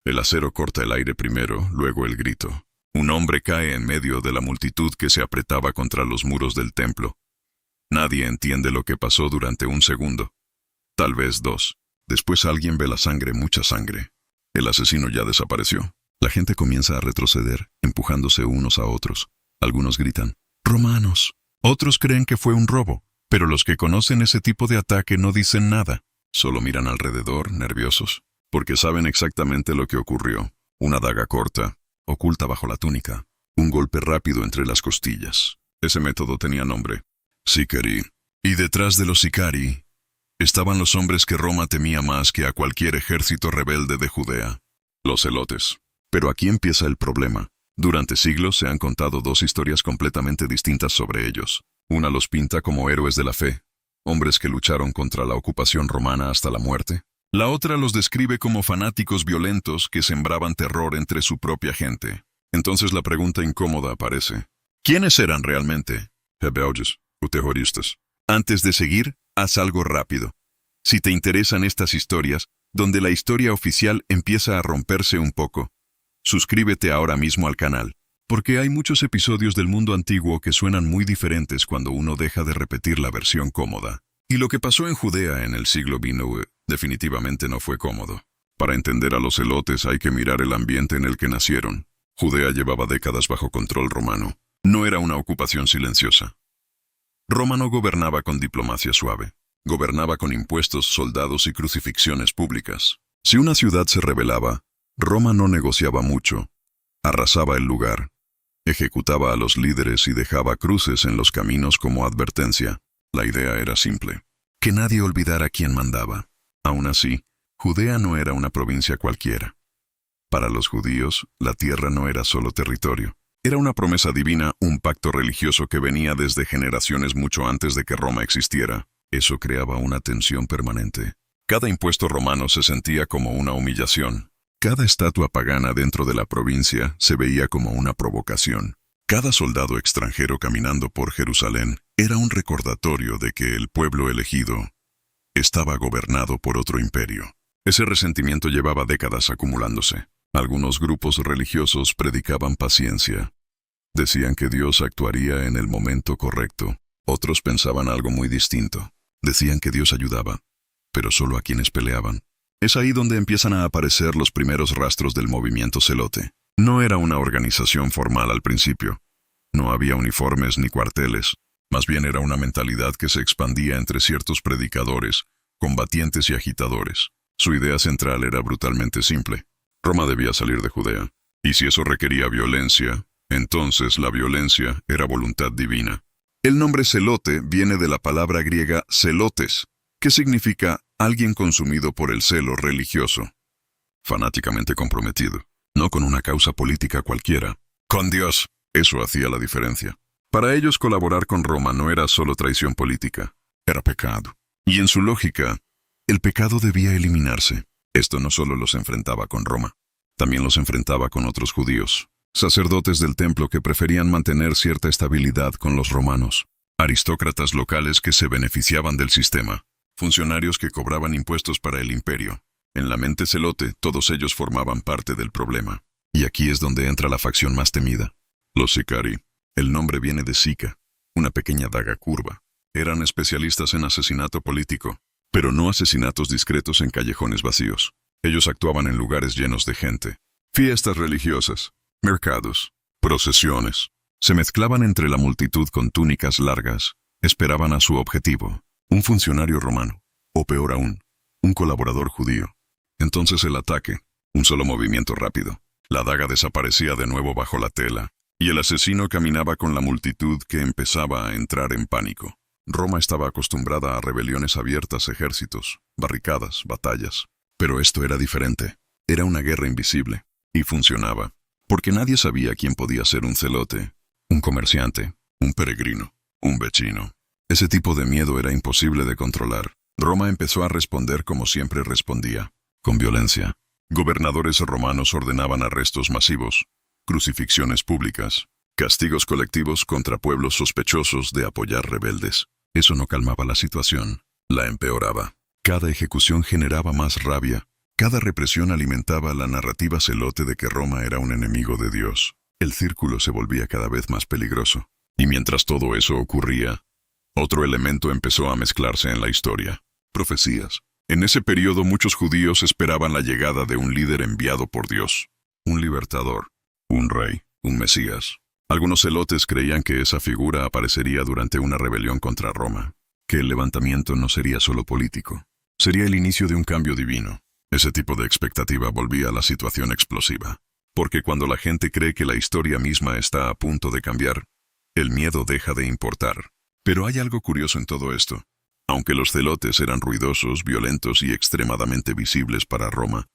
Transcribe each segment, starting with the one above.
El acero corta el aire primero, luego el grito. Un hombre cae en medio de la multitud que se apretaba contra los muros del templo. Nadie entiende lo que pasó durante un segundo. Tal vez dos. Después alguien ve la sangre, mucha sangre. El asesino ya desapareció. La gente comienza a retroceder, empujándose unos a otros. Algunos gritan, «¡Romanos!». Otros creen que fue un robo, pero los que conocen ese tipo de ataque no dicen nada. Solo miran alrededor, nerviosos, porque saben exactamente lo que ocurrió. Una daga corta, oculta bajo la túnica. Un golpe rápido entre las costillas. Ese método tenía nombre. Sicari. Y detrás de los Sicari estaban los hombres que Roma temía más que a cualquier ejército rebelde de Judea. Los celotes. Pero aquí empieza el problema. Durante siglos se han contado dos historias completamente distintas sobre ellos. Una los pinta como héroes de la fe, hombres que lucharon contra la ocupación romana hasta la muerte. La otra los describe como fanáticos violentos que sembraban terror entre su propia gente. Entonces la pregunta incómoda aparece. ¿Quiénes eran realmente? Rebeldes o terroristas. Antes de seguir, haz algo rápido. Si te interesan estas historias, donde la historia oficial empieza a romperse un poco, suscríbete ahora mismo al canal, porque hay muchos episodios del mundo antiguo que suenan muy diferentes cuando uno deja de repetir la versión cómoda. Y lo que pasó en Judea en el siglo IX definitivamente no fue cómodo. Para entender a los celotes hay que mirar el ambiente en el que nacieron. Judea llevaba décadas bajo control romano. No era una ocupación silenciosa. Roma no gobernaba con diplomacia suave. Gobernaba con impuestos, soldados y crucifixiones públicas. Si una ciudad se rebelaba, Roma no negociaba mucho. Arrasaba el lugar. Ejecutaba a los líderes y dejaba cruces en los caminos como advertencia. La idea era simple. Que nadie olvidara quién mandaba. Aún así, Judea no era una provincia cualquiera. Para los judíos, la tierra no era solo territorio. Era una promesa divina, un pacto religioso que venía desde generaciones mucho antes de que Roma existiera. Eso creaba una tensión permanente. Cada impuesto romano se sentía como una humillación. Cada estatua pagana dentro de la provincia se veía como una provocación. Cada soldado extranjero caminando por Jerusalén era un recordatorio de que el pueblo elegido estaba gobernado por otro imperio. Ese resentimiento llevaba décadas acumulándose. Algunos grupos religiosos predicaban paciencia. Decían que Dios actuaría en el momento correcto. Otros pensaban algo muy distinto. Decían que Dios ayudaba, pero solo a quienes peleaban. Es ahí donde empiezan a aparecer los primeros rastros del movimiento celote. No era una organización formal al principio. No había uniformes ni cuarteles. Más bien era una mentalidad que se expandía entre ciertos predicadores, combatientes y agitadores. Su idea central era brutalmente simple. Roma debía salir de Judea. Y si eso requería violencia, entonces la violencia era voluntad divina. El nombre celote viene de la palabra griega celotes, que significa alguien consumido por el celo religioso. Fanáticamente comprometido. No con una causa política cualquiera. Con Dios. Eso hacía la diferencia. Para ellos colaborar con Roma no era solo traición política. Era pecado. Y en su lógica, el pecado debía eliminarse. Esto no solo los enfrentaba con Roma, también los enfrentaba con otros judíos, sacerdotes del templo que preferían mantener cierta estabilidad con los romanos, aristócratas locales que se beneficiaban del sistema, funcionarios que cobraban impuestos para el imperio. En la mente celote, todos ellos formaban parte del problema. Y aquí es donde entra la facción más temida. Los Sicari. El nombre viene de Sica, una pequeña daga curva. Eran especialistas en asesinato político, pero no asesinatos discretos en callejones vacíos. Ellos actuaban en lugares llenos de gente. Fiestas religiosas, mercados, procesiones. Se mezclaban entre la multitud con túnicas largas. Esperaban a su objetivo, un funcionario romano, o peor aún, un colaborador judío. Entonces el ataque, un solo movimiento rápido. La daga desaparecía de nuevo bajo la tela, y el asesino caminaba con la multitud que empezaba a entrar en pánico. Roma estaba acostumbrada a rebeliones abiertas, ejércitos, barricadas, batallas. Pero esto era diferente. Era una guerra invisible. Y funcionaba. Porque nadie sabía quién podía ser un celote, un comerciante, un peregrino, un vecino. Ese tipo de miedo era imposible de controlar. Roma empezó a responder como siempre respondía, con violencia. Gobernadores romanos ordenaban arrestos masivos, crucifixiones públicas, castigos colectivos contra pueblos sospechosos de apoyar rebeldes. Eso no calmaba la situación, la empeoraba. Cada ejecución generaba más rabia, Cada represión alimentaba la narrativa celote de que Roma era un enemigo de Dios. El círculo se volvía cada vez más peligroso. Y mientras todo eso ocurría, otro elemento empezó a mezclarse en la historia: profecías. En ese periodo muchos judíos esperaban la llegada de un líder enviado por Dios, un libertador, un rey, un mesías. Algunos celotes creían que esa figura aparecería durante una rebelión contra Roma, que el levantamiento no sería solo político, sería el inicio de un cambio divino. Ese tipo de expectativa volvía a la situación explosiva, porque cuando la gente cree que la historia misma está a punto de cambiar, el miedo deja de importar. Pero hay algo curioso en todo esto. Aunque los celotes eran ruidosos, violentos y extremadamente visibles para Roma,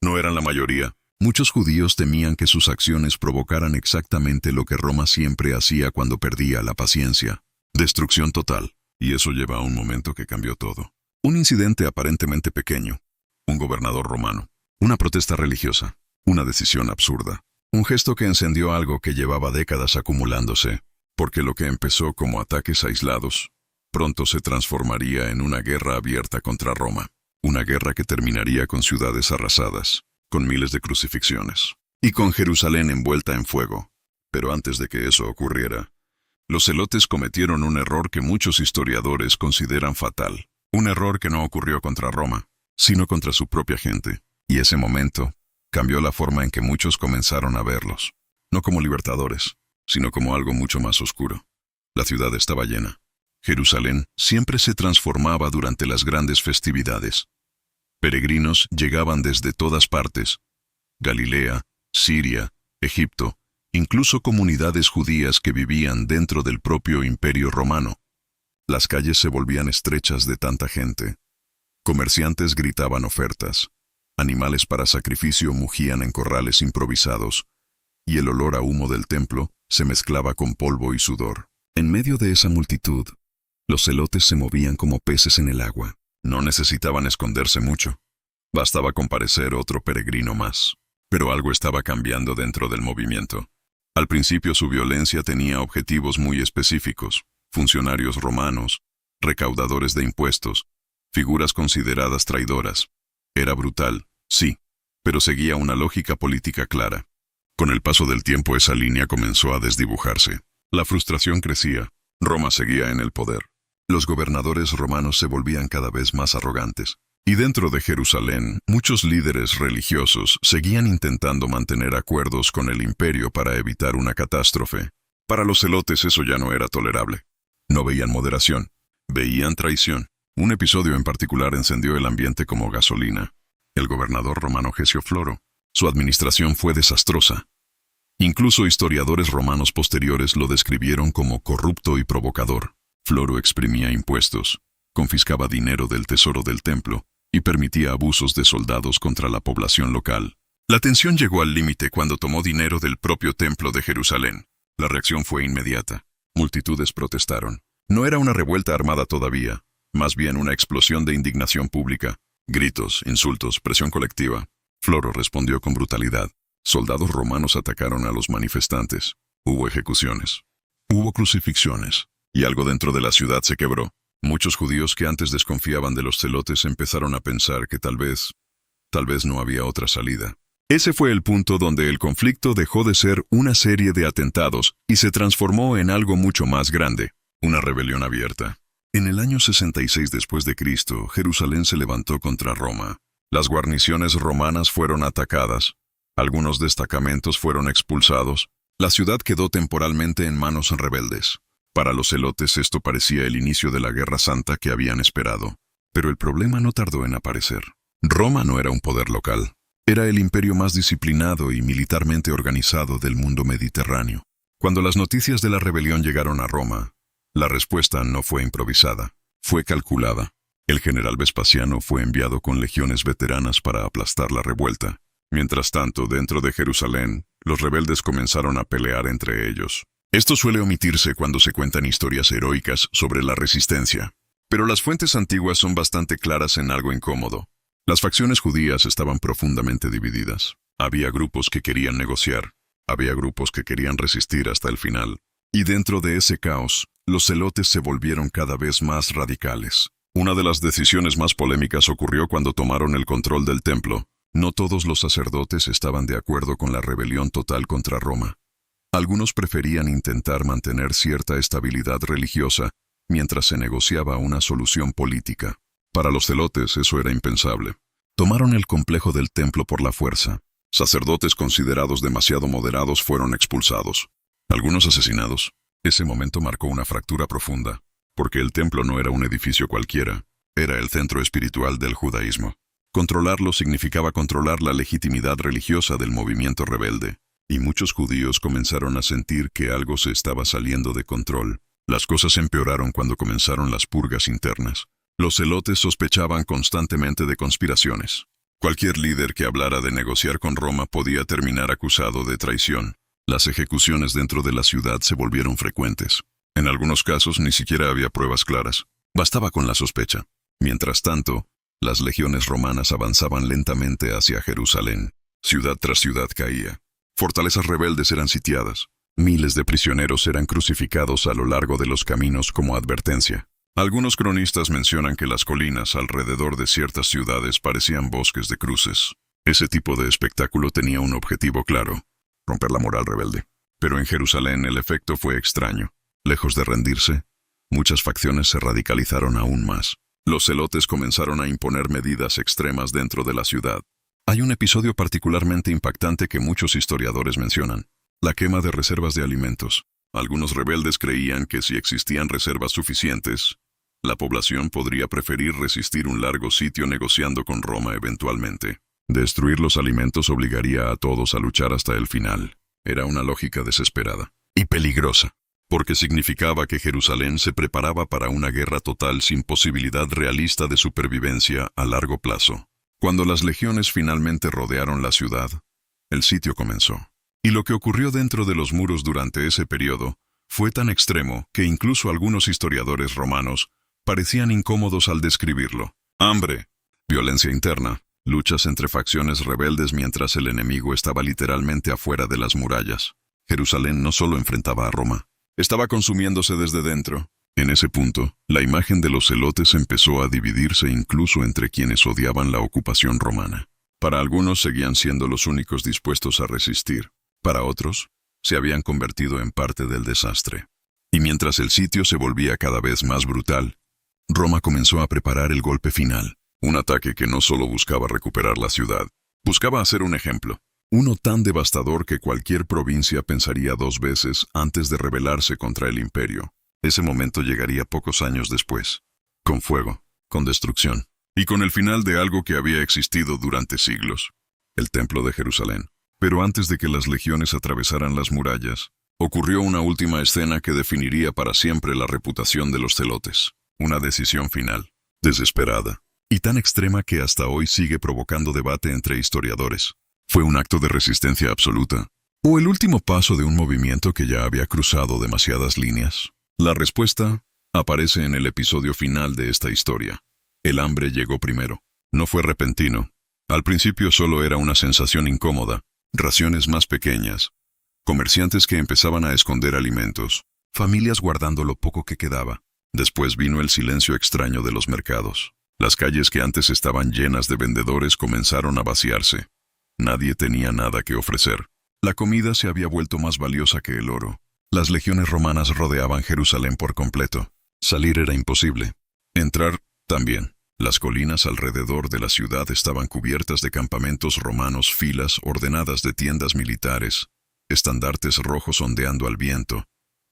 no eran la mayoría. Muchos judíos temían que sus acciones provocaran exactamente lo que Roma siempre hacía cuando perdía la paciencia: destrucción total. Y eso lleva a un momento que cambió todo. Un incidente aparentemente pequeño, un gobernador romano, una protesta religiosa, una decisión absurda, un gesto que encendió algo que llevaba décadas acumulándose, porque lo que empezó como ataques aislados, pronto se transformaría en una guerra abierta contra Roma, una guerra que terminaría con ciudades arrasadas, con miles de crucifixiones, y con Jerusalén envuelta en fuego. Pero antes de que eso ocurriera, los celotes cometieron un error que muchos historiadores consideran fatal, un error que no ocurrió contra Roma, sino contra su propia gente, y ese momento cambió la forma en que muchos comenzaron a verlos, no como libertadores, sino como algo mucho más oscuro. La ciudad estaba llena. Jerusalén siempre se transformaba durante las grandes festividades. Peregrinos llegaban desde todas partes: Galilea, Siria, Egipto, incluso comunidades judías que vivían dentro del propio Imperio Romano. Las calles se volvían estrechas de tanta gente. Comerciantes gritaban ofertas. Animales para sacrificio mugían en corrales improvisados, y el olor a humo del templo se mezclaba con polvo y sudor. En medio de esa multitud, los celotes se movían como peces en el agua. No necesitaban esconderse mucho. Bastaba con parecer otro peregrino más. Pero algo estaba cambiando dentro del movimiento. Al principio su violencia tenía objetivos muy específicos: funcionarios romanos, recaudadores de impuestos, figuras consideradas traidoras. Era brutal, sí, pero seguía una lógica política clara. Con el paso del tiempo esa línea comenzó a desdibujarse. La frustración crecía. Roma seguía en el poder. Los gobernadores romanos se volvían cada vez más arrogantes. Y dentro de Jerusalén, muchos líderes religiosos seguían intentando mantener acuerdos con el imperio para evitar una catástrofe. Para los celotes eso ya no era tolerable. No veían moderación, veían traición. Un episodio en particular encendió el ambiente como gasolina. El gobernador romano Gesio Floro. Su administración fue desastrosa. Incluso historiadores romanos posteriores lo describieron como corrupto y provocador. Floro exprimía impuestos, confiscaba dinero del tesoro del templo y permitía abusos de soldados contra la población local. La tensión llegó al límite cuando tomó dinero del propio templo de Jerusalén. La reacción fue inmediata. Multitudes protestaron. No era una revuelta armada todavía, más bien una explosión de indignación pública. Gritos, insultos, presión colectiva. Floro respondió con brutalidad. Soldados romanos atacaron a los manifestantes. Hubo ejecuciones. Hubo crucifixiones. Y algo dentro de la ciudad se quebró. Muchos judíos que antes desconfiaban de los celotes empezaron a pensar que tal vez no había otra salida. Ese fue el punto donde el conflicto dejó de ser una serie de atentados y se transformó en algo mucho más grande, una rebelión abierta. En el año 66 después de Cristo, Jerusalén se levantó contra Roma. Las guarniciones romanas fueron atacadas. Algunos destacamentos fueron expulsados. La ciudad quedó temporalmente en manos rebeldes. Para los celotes esto parecía el inicio de la Guerra Santa que habían esperado. Pero el problema no tardó en aparecer. Roma no era un poder local. Era el imperio más disciplinado y militarmente organizado del mundo mediterráneo. Cuando las noticias de la rebelión llegaron a Roma, la respuesta no fue improvisada, fue calculada. El general Vespasiano fue enviado con legiones veteranas para aplastar la revuelta. Mientras tanto, dentro de Jerusalén, los rebeldes comenzaron a pelear entre ellos. Esto suele omitirse cuando se cuentan historias heroicas sobre la resistencia. Pero las fuentes antiguas son bastante claras en algo incómodo. Las facciones judías estaban profundamente divididas. Había grupos que querían negociar, había grupos que querían resistir hasta el final. Y dentro de ese caos, los celotes se volvieron cada vez más radicales. Una de las decisiones más polémicas ocurrió cuando tomaron el control del templo. No todos los sacerdotes estaban de acuerdo con la rebelión total contra Roma. Algunos preferían intentar mantener cierta estabilidad religiosa mientras se negociaba una solución política. Para los celotes eso era impensable. Tomaron el complejo del templo por la fuerza. Sacerdotes considerados demasiado moderados fueron expulsados. Algunos asesinados. Ese momento marcó una fractura profunda, porque el templo no era un edificio cualquiera, era el centro espiritual del judaísmo. Controlarlo significaba controlar la legitimidad religiosa del movimiento rebelde, y muchos judíos comenzaron a sentir que algo se estaba saliendo de control. Las cosas empeoraron cuando comenzaron las purgas internas. Los celotes sospechaban constantemente de conspiraciones. Cualquier líder que hablara de negociar con Roma podía terminar acusado de traición. Las ejecuciones dentro de la ciudad se volvieron frecuentes. En algunos casos ni siquiera había pruebas claras. Bastaba con la sospecha. Mientras tanto, las legiones romanas avanzaban lentamente hacia Jerusalén. Ciudad tras ciudad caía. Fortalezas rebeldes eran sitiadas. Miles de prisioneros eran crucificados a lo largo de los caminos como advertencia. Algunos cronistas mencionan que las colinas alrededor de ciertas ciudades parecían bosques de cruces. Ese tipo de espectáculo tenía un objetivo claro: romper la moral rebelde. Pero en Jerusalén el efecto fue extraño. Lejos de rendirse, muchas facciones se radicalizaron aún más. Los celotes comenzaron a imponer medidas extremas dentro de la ciudad. Hay un episodio particularmente impactante que muchos historiadores mencionan: la quema de reservas de alimentos. Algunos rebeldes creían que si existían reservas suficientes, la población podría preferir resistir un largo sitio negociando con Roma eventualmente. Destruir los alimentos obligaría a todos a luchar hasta el final. Era una lógica desesperada y peligrosa, porque significaba que Jerusalén se preparaba para una guerra total sin posibilidad realista de supervivencia a largo plazo. Cuando las legiones finalmente rodearon la ciudad, el sitio comenzó. Y lo que ocurrió dentro de los muros durante ese periodo fue tan extremo que incluso algunos historiadores romanos parecían incómodos al describirlo. Hambre, violencia interna, luchas entre facciones rebeldes mientras el enemigo estaba literalmente afuera de las murallas. Jerusalén no solo enfrentaba a Roma, estaba consumiéndose desde dentro. En ese punto, la imagen de los celotes empezó a dividirse incluso entre quienes odiaban la ocupación romana. Para algunos seguían siendo los únicos dispuestos a resistir. Para otros, se habían convertido en parte del desastre. Y mientras el sitio se volvía cada vez más brutal, Roma comenzó a preparar el golpe final. Un ataque que no solo buscaba recuperar la ciudad, buscaba hacer un ejemplo. Uno tan devastador que cualquier provincia pensaría dos veces antes de rebelarse contra el imperio. Ese momento llegaría pocos años después. Con fuego, con destrucción, y con el final de algo que había existido durante siglos: el Templo de Jerusalén. Pero antes de que las legiones atravesaran las murallas, ocurrió una última escena que definiría para siempre la reputación de los celotes. Una decisión final, desesperada, y tan extrema que hasta hoy sigue provocando debate entre historiadores. ¿Fue un acto de resistencia absoluta? ¿O el último paso de un movimiento que ya había cruzado demasiadas líneas? La respuesta aparece en el episodio final de esta historia. El hambre llegó primero. No fue repentino. Al principio solo era una sensación incómoda. Raciones más pequeñas, comerciantes que empezaban a esconder alimentos, familias guardando lo poco que quedaba. Después vino el silencio extraño de los mercados. Las calles que antes estaban llenas de vendedores comenzaron a vaciarse. Nadie tenía nada que ofrecer. La comida se había vuelto más valiosa que el oro. Las legiones romanas rodeaban Jerusalén por completo. Salir era imposible. Entrar, también. Las colinas alrededor de la ciudad estaban cubiertas de campamentos romanos, filas ordenadas de tiendas militares, estandartes rojos ondeando al viento,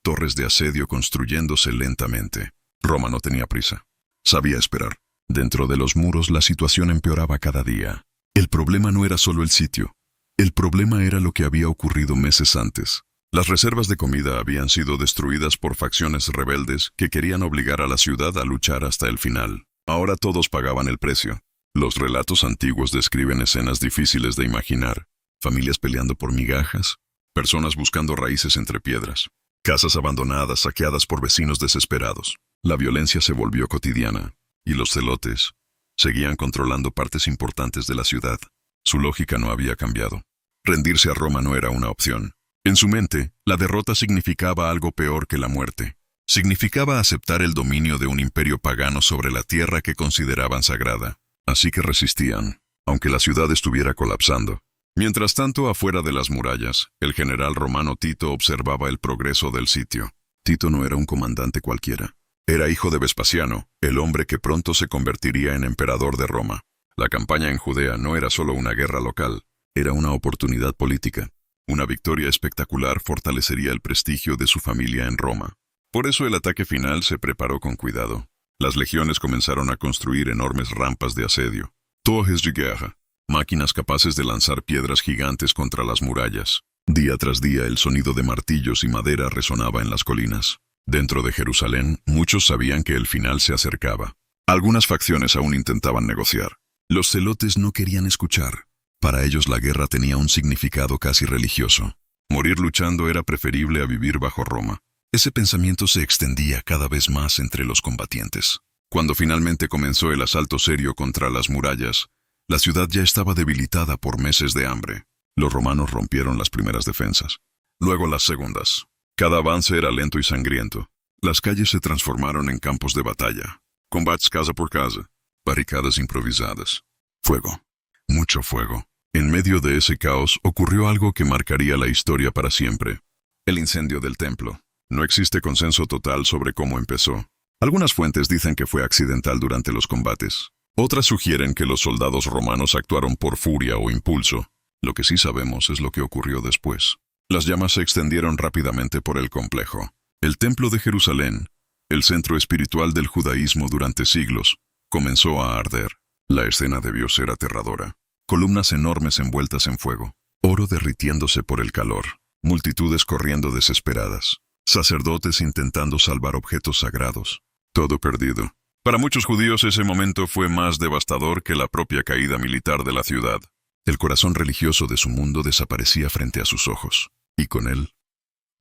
torres de asedio construyéndose lentamente. Roma no tenía prisa. Sabía esperar. Dentro de los muros la situación empeoraba cada día. El problema no era solo el sitio. El problema era lo que había ocurrido meses antes. Las reservas de comida habían sido destruidas por facciones rebeldes que querían obligar a la ciudad a luchar hasta el final. Ahora todos pagaban el precio. Los relatos antiguos describen escenas difíciles de imaginar: familias peleando por migajas, personas buscando raíces entre piedras, casas abandonadas saqueadas por vecinos desesperados. La violencia se volvió cotidiana, y los celotes seguían controlando partes importantes de la ciudad. Su lógica no había cambiado. Rendirse a Roma no era una opción. En su mente, la derrota significaba algo peor que la muerte. Significaba aceptar el dominio de un imperio pagano sobre la tierra que consideraban sagrada. Así que resistían, aunque la ciudad estuviera colapsando. Mientras tanto, afuera de las murallas, el general romano Tito observaba el progreso del sitio. Tito no era un comandante cualquiera. Era hijo de Vespasiano, el hombre que pronto se convertiría en emperador de Roma. La campaña en Judea no era solo una guerra local, era una oportunidad política. Una victoria espectacular fortalecería el prestigio de su familia en Roma. Por eso el ataque final se preparó con cuidado. Las legiones comenzaron a construir enormes rampas de asedio. Torres de guerra, máquinas capaces de lanzar piedras gigantes contra las murallas. Día tras día el sonido de martillos y madera resonaba en las colinas. Dentro de Jerusalén, muchos sabían que el final se acercaba. Algunas facciones aún intentaban negociar. Los celotes no querían escuchar. Para ellos la guerra tenía un significado casi religioso. Morir luchando era preferible a vivir bajo Roma. Ese pensamiento se extendía cada vez más entre los combatientes. Cuando finalmente comenzó el asalto serio contra las murallas, la ciudad ya estaba debilitada por meses de hambre. Los romanos rompieron las primeras defensas. Luego las segundas. Cada avance era lento y sangriento. Las calles se transformaron en campos de batalla. Combates casa por casa. Barricadas improvisadas. Fuego. Mucho fuego. En medio de ese caos ocurrió algo que marcaría la historia para siempre. El incendio del templo. No existe consenso total sobre cómo empezó. Algunas fuentes dicen que fue accidental durante los combates. Otras sugieren que los soldados romanos actuaron por furia o impulso. Lo que sí sabemos es lo que ocurrió después. Las llamas se extendieron rápidamente por el complejo. El templo de Jerusalén, el centro espiritual del judaísmo durante siglos, comenzó a arder. La escena debió ser aterradora. Columnas enormes envueltas en fuego, oro derritiéndose por el calor, multitudes corriendo desesperadas, sacerdotes intentando salvar objetos sagrados. Todo perdido. Para muchos judíos ese momento fue más devastador que la propia caída militar de la ciudad. El corazón religioso de su mundo desaparecía frente a sus ojos, y con él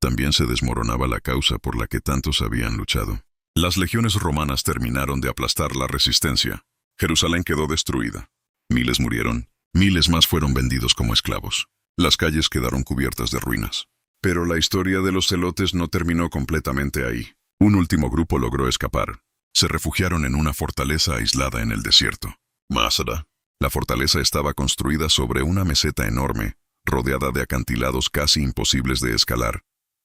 también se desmoronaba la causa por la que tantos habían luchado. Las legiones romanas terminaron de aplastar la resistencia. Jerusalén quedó destruida. Miles murieron. Miles más fueron vendidos como esclavos. Las calles quedaron cubiertas de ruinas. Pero la historia de los celotes no terminó completamente ahí. Un último grupo logró escapar. Se refugiaron en una fortaleza aislada en el desierto. Masada. La fortaleza estaba construida sobre una meseta enorme, rodeada de acantilados casi imposibles de escalar.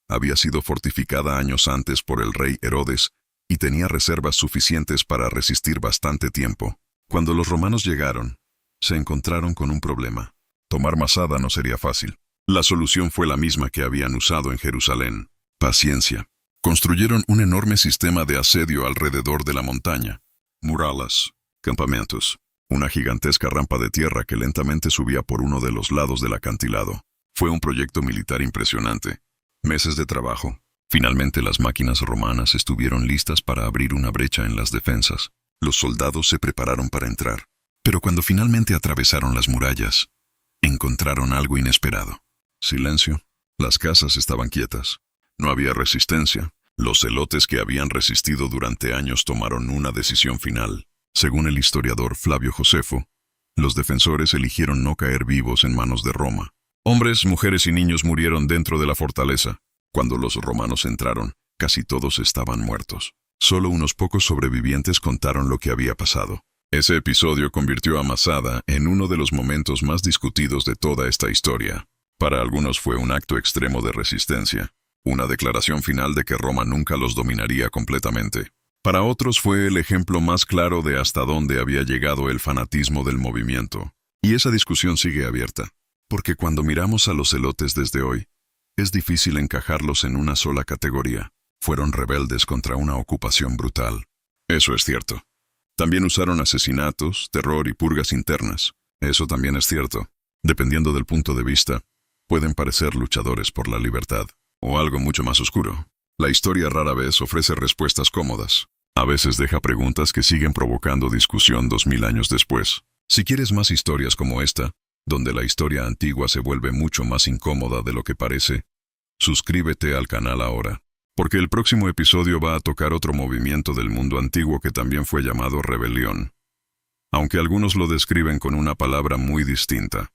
Había sido fortificada años antes por el rey Herodes y tenía reservas suficientes para resistir bastante tiempo. Cuando los romanos llegaron, se encontraron con un problema. Tomar Masada no sería fácil. La solución fue la misma que habían usado en Jerusalén: paciencia. Construyeron un enorme sistema de asedio alrededor de la montaña. Murallas, campamentos, una gigantesca rampa de tierra que lentamente subía por uno de los lados del acantilado. Fue un proyecto militar impresionante. Meses de trabajo. Finalmente las máquinas romanas estuvieron listas para abrir una brecha en las defensas. Los soldados se prepararon para entrar. Pero cuando finalmente atravesaron las murallas, encontraron algo inesperado. Silencio. Las casas estaban quietas. No había resistencia. Los celotes que habían resistido durante años tomaron una decisión final. Según el historiador Flavio Josefo, los defensores eligieron no caer vivos en manos de Roma. Hombres, mujeres y niños murieron dentro de la fortaleza. Cuando los romanos entraron, casi todos estaban muertos. Solo unos pocos sobrevivientes contaron lo que había pasado. Ese episodio convirtió a Masada en uno de los momentos más discutidos de toda esta historia. Para algunos fue un acto extremo de resistencia, una declaración final de que Roma nunca los dominaría completamente. Para otros fue el ejemplo más claro de hasta dónde había llegado el fanatismo del movimiento. Y esa discusión sigue abierta, porque cuando miramos a los celotes desde hoy, es difícil encajarlos en una sola categoría. Fueron rebeldes contra una ocupación brutal. Eso es cierto. También usaron asesinatos, terror y purgas internas. Eso también es cierto. Dependiendo del punto de vista, pueden parecer luchadores por la libertad, o algo mucho más oscuro. La historia rara vez ofrece respuestas cómodas. A veces deja preguntas que siguen provocando discusión 2000 años después. Si quieres más historias como esta, donde la historia antigua se vuelve mucho más incómoda de lo que parece, suscríbete al canal ahora, porque el próximo episodio va a tocar otro movimiento del mundo antiguo que también fue llamado rebelión, aunque algunos lo describen con una palabra muy distinta.